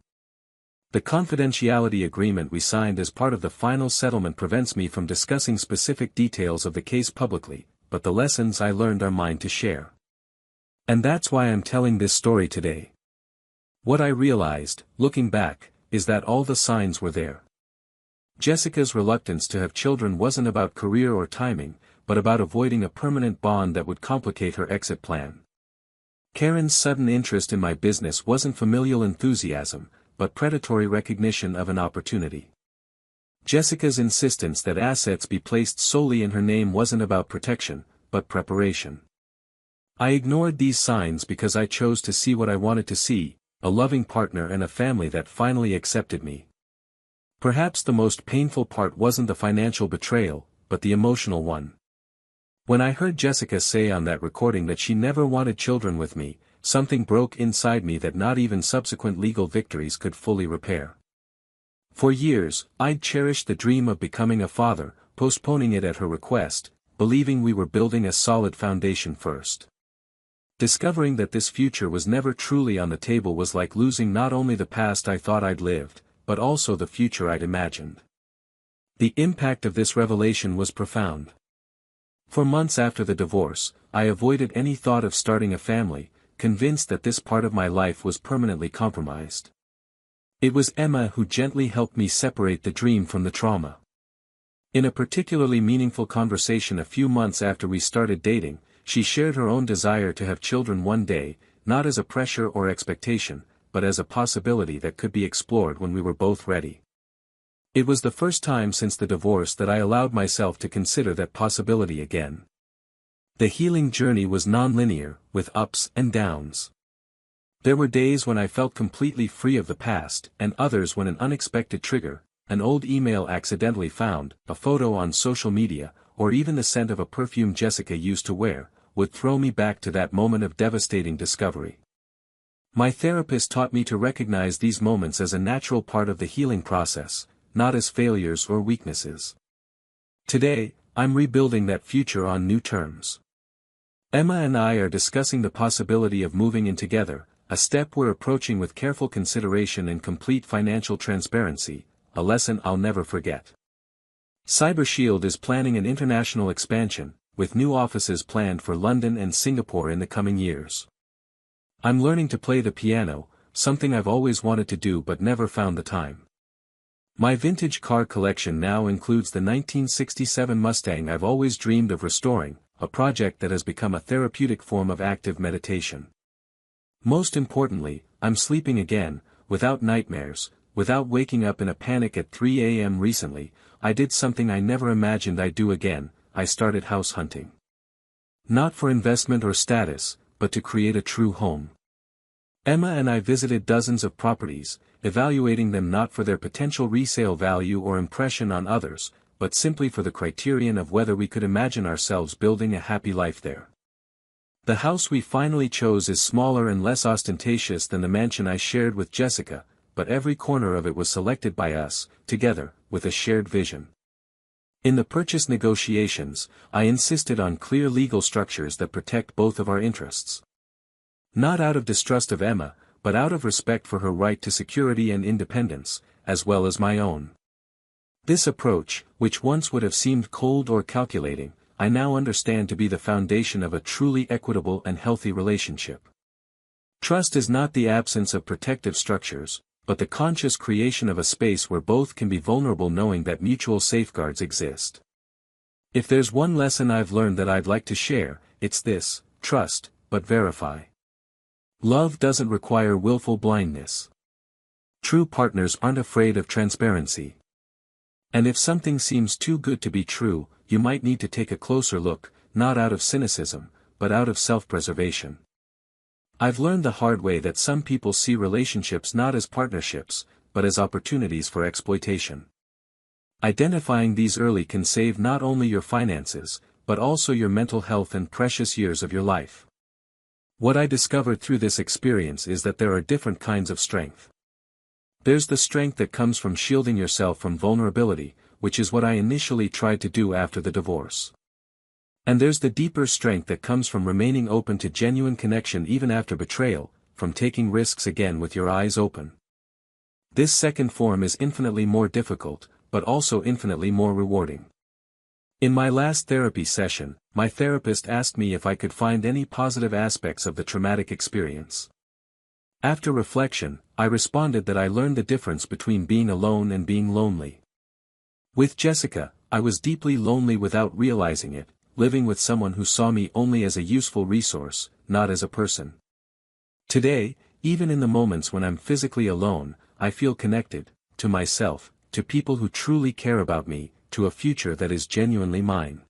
[SPEAKER 1] The confidentiality agreement we signed as part of the final settlement prevents me from discussing specific details of the case publicly, but the lessons I learned are mine to share. And that's why I'm telling this story today. What I realized, looking back, is that all the signs were there. Jessica's reluctance to have children wasn't about career or timing, but about avoiding a permanent bond that would complicate her exit plan. Karen's sudden interest in my business wasn't familial enthusiasm, but predatory recognition of an opportunity. Jessica's insistence that assets be placed solely in her name wasn't about protection, but preparation. I ignored these signs because I chose to see what I wanted to see, a loving partner and a family that finally accepted me. Perhaps the most painful part wasn't the financial betrayal, but the emotional one. When I heard Jessica say on that recording that she never wanted children with me, something broke inside me that not even subsequent legal victories could fully repair. For years, I'd cherished the dream of becoming a father, postponing it at her request, believing we were building a solid foundation first. Discovering that this future was never truly on the table was like losing not only the past I thought I'd lived, but also the future I'd imagined. The impact of this revelation was profound. For months after the divorce, I avoided any thought of starting a family, convinced that this part of my life was permanently compromised. It was Emma who gently helped me separate the dream from the trauma. In a particularly meaningful conversation a few months after we started dating, she shared her own desire to have children one day, not as a pressure or expectation, but as a possibility that could be explored when we were both ready. It was the first time since the divorce that I allowed myself to consider that possibility again. The healing journey was non-linear, with ups and downs. There were days when I felt completely free of the past, and others when an unexpected trigger, an old email accidentally found, a photo on social media, or even the scent of a perfume Jessica used to wear, would throw me back to that moment of devastating discovery. My therapist taught me to recognize these moments as a natural part of the healing process, not as failures or weaknesses. Today, I'm rebuilding that future on new terms. Emma and I are discussing the possibility of moving in together, a step we're approaching with careful consideration and complete financial transparency, a lesson I'll never forget. CyberShield is planning an international expansion, with new offices planned for London and Singapore in the coming years. I'm learning to play the piano, something I've always wanted to do but never found the time. My vintage car collection now includes the 1967 Mustang I've always dreamed of restoring, a project that has become a therapeutic form of active meditation. Most importantly, I'm sleeping again, without nightmares, without waking up in a panic at 3 a.m. Recently, I did something I never imagined I'd do again. I started house hunting. Not for investment or status, but to create a true home. Emma and I visited dozens of properties, evaluating them not for their potential resale value or impression on others, but simply for the criterion of whether we could imagine ourselves building a happy life there. The house we finally chose is smaller and less ostentatious than the mansion I shared with Jessica, but every corner of it was selected by us, together, with a shared vision. In the purchase negotiations, I insisted on clear legal structures that protect both of our interests. Not out of distrust of Emma, but out of respect for her right to security and independence, as well as my own. This approach, which once would have seemed cold or calculating, I now understand to be the foundation of a truly equitable and healthy relationship. Trust is not the absence of protective structures, but the conscious creation of a space where both can be vulnerable knowing that mutual safeguards exist. If there's one lesson I've learned that I'd like to share, it's this: trust, but verify. Love doesn't require willful blindness. True partners aren't afraid of transparency. And if something seems too good to be true, you might need to take a closer look, not out of cynicism, but out of self-preservation. I've learned the hard way that some people see relationships not as partnerships, but as opportunities for exploitation. Identifying these early can save not only your finances, but also your mental health and precious years of your life. What I discovered through this experience is that there are different kinds of strength. There's the strength that comes from shielding yourself from vulnerability, which is what I initially tried to do after the divorce. And there's the deeper strength that comes from remaining open to genuine connection even after betrayal, from taking risks again with your eyes open. This second form is infinitely more difficult, but also infinitely more rewarding. In my last therapy session, my therapist asked me if I could find any positive aspects of the traumatic experience. After reflection, I responded that I learned the difference between being alone and being lonely. With Jessica, I was deeply lonely without realizing it, living with someone who saw me only as a useful resource, not as a person. Today, even in the moments when I'm physically alone, I feel connected, to myself, to people who truly care about me, to a future that is genuinely mine.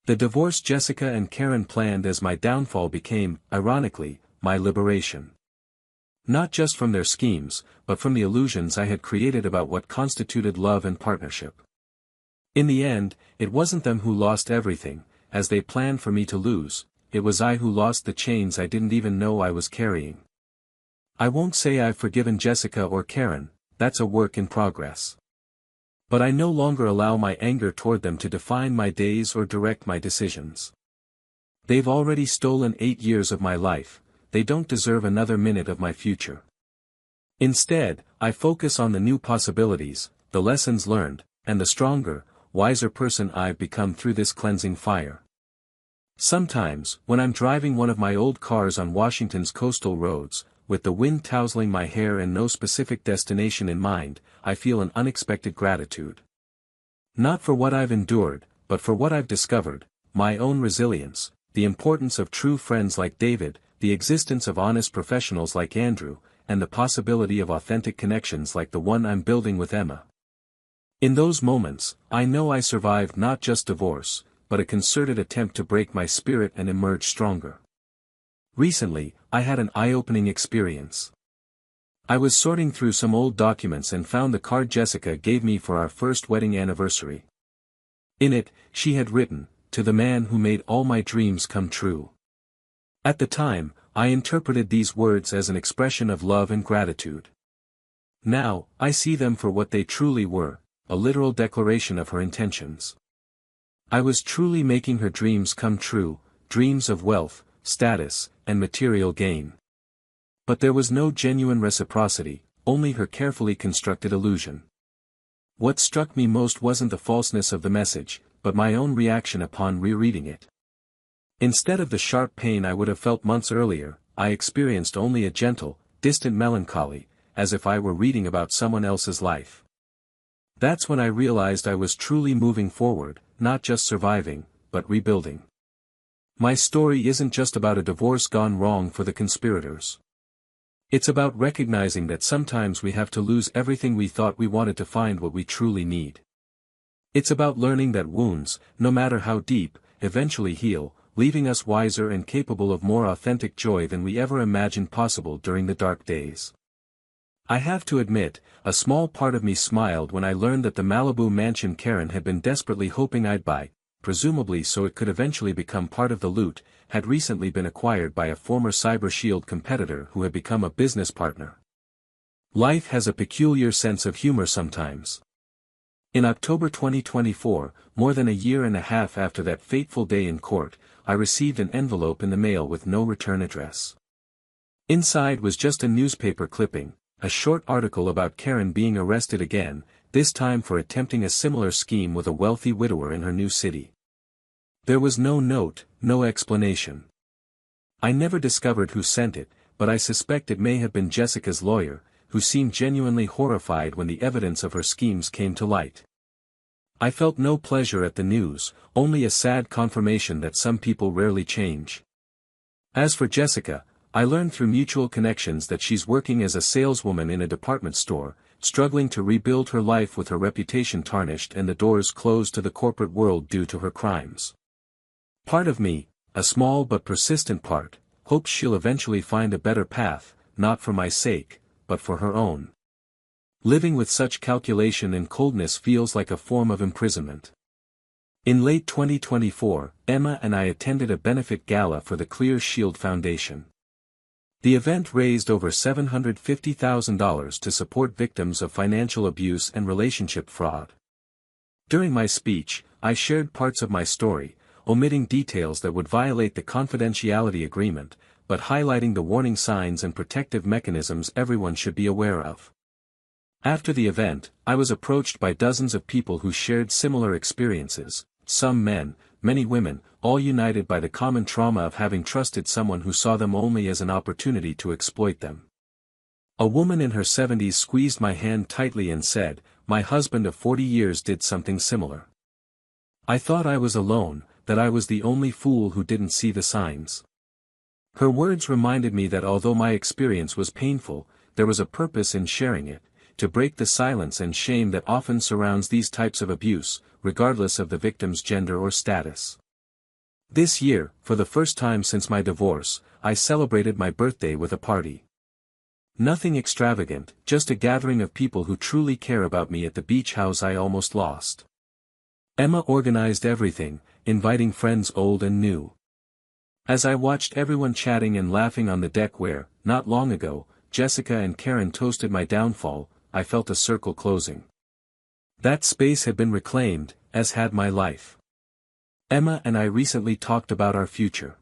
[SPEAKER 1] The divorce Jessica and Karen planned as my downfall became, ironically, my liberation. Not just from their schemes, but from the illusions I had created about what constituted love and partnership. In the end, it wasn't them who lost everything, as they planned for me to lose, it was I who lost the chains I didn't even know I was carrying. I won't say I've forgiven Jessica or Karen, that's a work in progress. But I no longer allow my anger toward them to define my days or direct my decisions. They've already stolen 8 years of my life, they don't deserve another minute of my future. Instead, I focus on the new possibilities, the lessons learned, and the stronger, wiser person I've become through this cleansing fire. Sometimes, when I'm driving one of my old cars on Washington's coastal roads, with the wind tousling my hair and no specific destination in mind, I feel an unexpected gratitude. Not for what I've endured, but for what I've discovered, my own resilience, the importance of true friends like David, the existence of honest professionals like Andrew, and the possibility of authentic connections like the one I'm building with Emma. In those moments, I know I survived not just divorce, but a concerted attempt to break my spirit and emerge stronger. Recently, I had an eye-opening experience. I was sorting through some old documents and found the card Jessica gave me for our first wedding anniversary. In it, she had written, "To the man who made all my dreams come true." At the time, I interpreted these words as an expression of love and gratitude. Now, I see them for what they truly were, a literal declaration of her intentions. I was truly making her dreams come true, dreams of wealth, status, and material gain. But there was no genuine reciprocity, only her carefully constructed illusion. What struck me most wasn't the falseness of the message, but my own reaction upon rereading it. Instead of the sharp pain I would have felt months earlier, I experienced only a gentle, distant melancholy, as if I were reading about someone else's life. That's when I realized I was truly moving forward, not just surviving, but rebuilding. My story isn't just about a divorce gone wrong for the conspirators. It's about recognizing that sometimes we have to lose everything we thought we wanted to find what we truly need. It's about learning that wounds, no matter how deep, eventually heal, leaving us wiser and capable of more authentic joy than we ever imagined possible during the dark days. I have to admit, a small part of me smiled when I learned that the Malibu mansion Karen had been desperately hoping I'd buy, presumably so it could eventually become part of the loot, had recently been acquired by a former Cyber Shield competitor who had become a business partner. Life has a peculiar sense of humor sometimes. In October 2024, more than a year and a half after that fateful day in court, I received an envelope in the mail with no return address. Inside was just a newspaper clipping, a short article about Karen being arrested again, this time for attempting a similar scheme with a wealthy widower in her new city. There was no note, no explanation. I never discovered who sent it, but I suspect it may have been Jessica's lawyer, who seemed genuinely horrified when the evidence of her schemes came to light. I felt no pleasure at the news, only a sad confirmation that some people rarely change. As for Jessica, I learned through mutual connections that she's working as a saleswoman in a department store, struggling to rebuild her life with her reputation tarnished and the doors closed to the corporate world due to her crimes. Part of me, a small but persistent part, hopes she'll eventually find a better path, not for my sake, but for her own. Living with such calculation and coldness feels like a form of imprisonment. In late 2024, Emma and I attended a benefit gala for the Clear Shield Foundation. The event raised over $750,000 to support victims of financial abuse and relationship fraud. During my speech, I shared parts of my story, omitting details that would violate the confidentiality agreement, but highlighting the warning signs and protective mechanisms everyone should be aware of. After the event, I was approached by dozens of people who shared similar experiences, some men, many women, all united by the common trauma of having trusted someone who saw them only as an opportunity to exploit them. A woman in her 70s squeezed my hand tightly and said, "My husband of 40 years did something similar. I thought I was alone, that I was the only fool who didn't see the signs." Her words reminded me that although my experience was painful, there was a purpose in sharing it, to break the silence and shame that often surrounds these types of abuse, regardless of the victim's gender or status. This year, for the first time since my divorce, I celebrated my birthday with a party. Nothing extravagant, just a gathering of people who truly care about me at the beach house I almost lost. Emma organized everything, inviting friends old and new. As I watched everyone chatting and laughing on the deck where, not long ago, Jessica and Karen toasted my downfall, I felt a circle closing. That space had been reclaimed, as had my life. Emma and I recently talked about our future.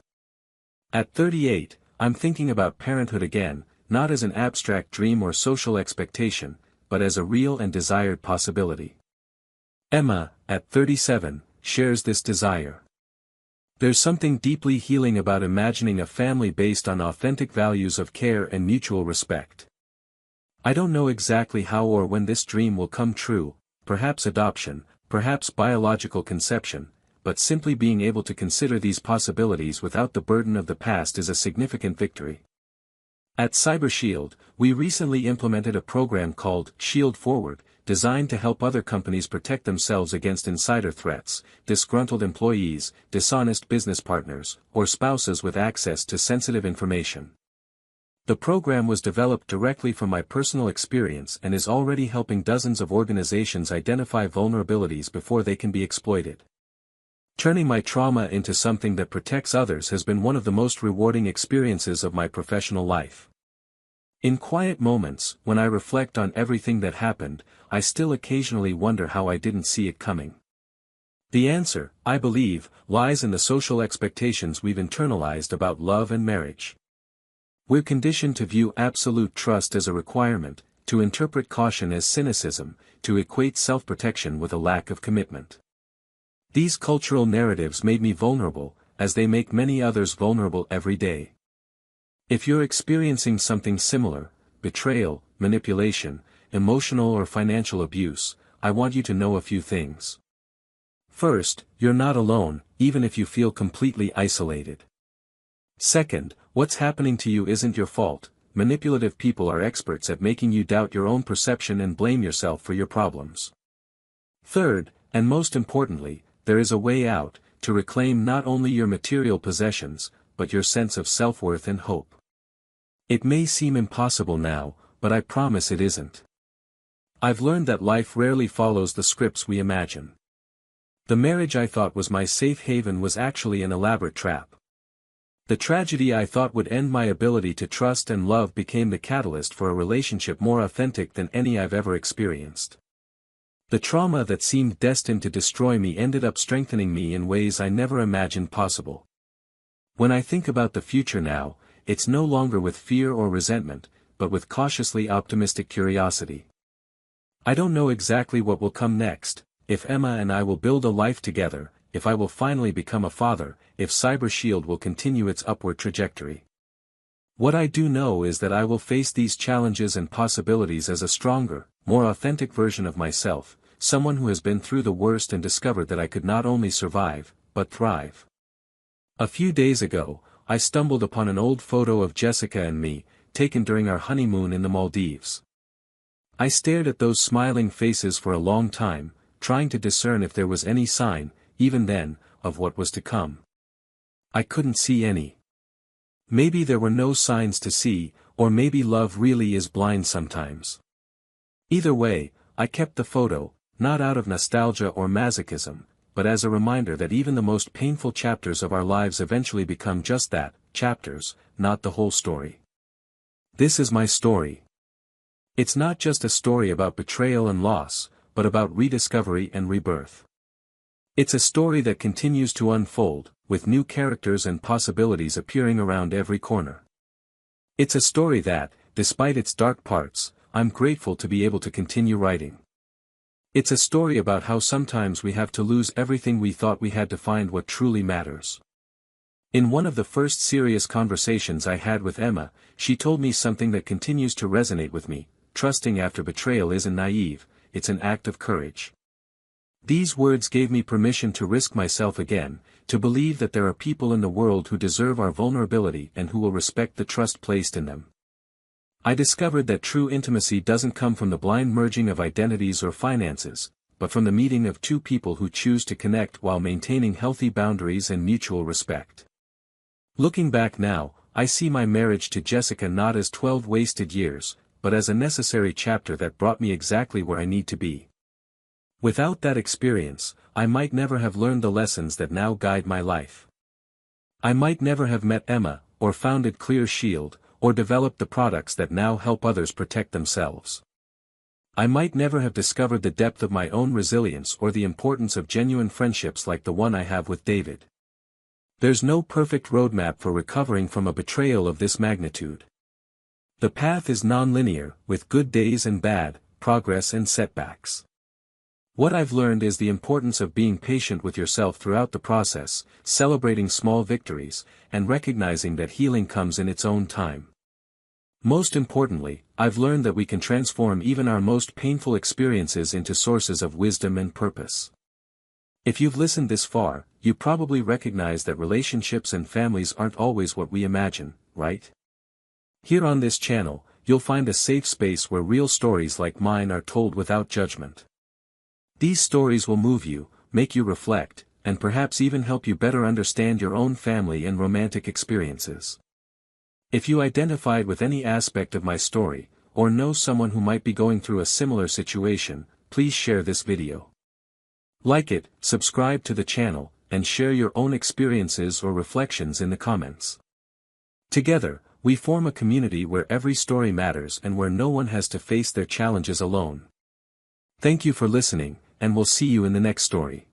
[SPEAKER 1] At 38, I'm thinking about parenthood again, not as an abstract dream or social expectation, but as a real and desired possibility. Emma, at 37, shares this desire. There's something deeply healing about imagining a family based on authentic values of care and mutual respect. I don't know exactly how or when this dream will come true, perhaps adoption, perhaps biological conception, but simply being able to consider these possibilities without the burden of the past is a significant victory. At CyberShield, we recently implemented a program called Shield Forward, designed to help other companies protect themselves against insider threats, disgruntled employees, dishonest business partners, or spouses with access to sensitive information. The program was developed directly from my personal experience and is already helping dozens of organizations identify vulnerabilities before they can be exploited. Turning my trauma into something that protects others has been one of the most rewarding experiences of my professional life. In quiet moments, when I reflect on everything that happened, I still occasionally wonder how I didn't see it coming. The answer, I believe, lies in the social expectations we've internalized about love and marriage. We're conditioned to view absolute trust as a requirement, to interpret caution as cynicism, to equate self-protection with a lack of commitment. These cultural narratives made me vulnerable, as they make many others vulnerable every day. If you're experiencing something similar, betrayal, manipulation, emotional or financial abuse, I want you to know a few things. First, you're not alone, even if you feel completely isolated. Second, what's happening to you isn't your fault. Manipulative people are experts at making you doubt your own perception and blame yourself for your problems. Third, and most importantly, there is a way out, to reclaim not only your material possessions, but your sense of self-worth and hope. It may seem impossible now, but I promise it isn't. I've learned that life rarely follows the scripts we imagine. The marriage I thought was my safe haven was actually an elaborate trap. The tragedy I thought would end my ability to trust and love became the catalyst for a relationship more authentic than any I've ever experienced. The trauma that seemed destined to destroy me ended up strengthening me in ways I never imagined possible. When I think about the future now, it's no longer with fear or resentment, but with cautiously optimistic curiosity. I don't know exactly what will come next, if Emma and I will build a life together, if I will finally become a father, if CyberShield will continue its upward trajectory. What I do know is that I will face these challenges and possibilities as a stronger, more authentic version of myself, someone who has been through the worst and discovered that I could not only survive, but thrive. A few days ago, I stumbled upon an old photo of Jessica and me, taken during our honeymoon in the Maldives. I stared at those smiling faces for a long time, trying to discern if there was any sign, even then, of what was to come. I couldn't see any. Maybe there were no signs to see, or maybe love really is blind sometimes. Either way, I kept the photo, not out of nostalgia or masochism, but as a reminder that even the most painful chapters of our lives eventually become just that, chapters, not the whole story. This is my story. It's not just a story about betrayal and loss, but about rediscovery and rebirth. It's a story that continues to unfold, with new characters and possibilities appearing around every corner. It's a story that, despite its dark parts, I'm grateful to be able to continue writing. It's a story about how sometimes we have to lose everything we thought we had to find what truly matters. In one of the first serious conversations I had with Emma, she told me something that continues to resonate with me: trusting after betrayal isn't naive, it's an act of courage. These words gave me permission to risk myself again, to believe that there are people in the world who deserve our vulnerability and who will respect the trust placed in them. I discovered that true intimacy doesn't come from the blind merging of identities or finances, but from the meeting of two people who choose to connect while maintaining healthy boundaries and mutual respect. Looking back now, I see my marriage to Jessica not as 12 wasted years, but as a necessary chapter that brought me exactly where I need to be. Without that experience, I might never have learned the lessons that now guide my life. I might never have met Emma, or founded Clear Shield, or developed the products that now help others protect themselves. I might never have discovered the depth of my own resilience or the importance of genuine friendships like the one I have with David. There's no perfect roadmap for recovering from a betrayal of this magnitude. The path is non-linear, with good days and bad, progress and setbacks. What I've learned is the importance of being patient with yourself throughout the process, celebrating small victories, and recognizing that healing comes in its own time. Most importantly, I've learned that we can transform even our most painful experiences into sources of wisdom and purpose. If you've listened this far, you probably recognize that relationships and families aren't always what we imagine, right? Here on this channel, you'll find a safe space where real stories like mine are told without judgment. These stories will move you, make you reflect, and perhaps even help you better understand your own family and romantic experiences. If you identified with any aspect of my story, or know someone who might be going through a similar situation, please share this video. Like it, subscribe to the channel, and share your own experiences or reflections in the comments. Together, we form a community where every story matters and where no one has to face their challenges alone. Thank you for listening, and we'll see you in the next story.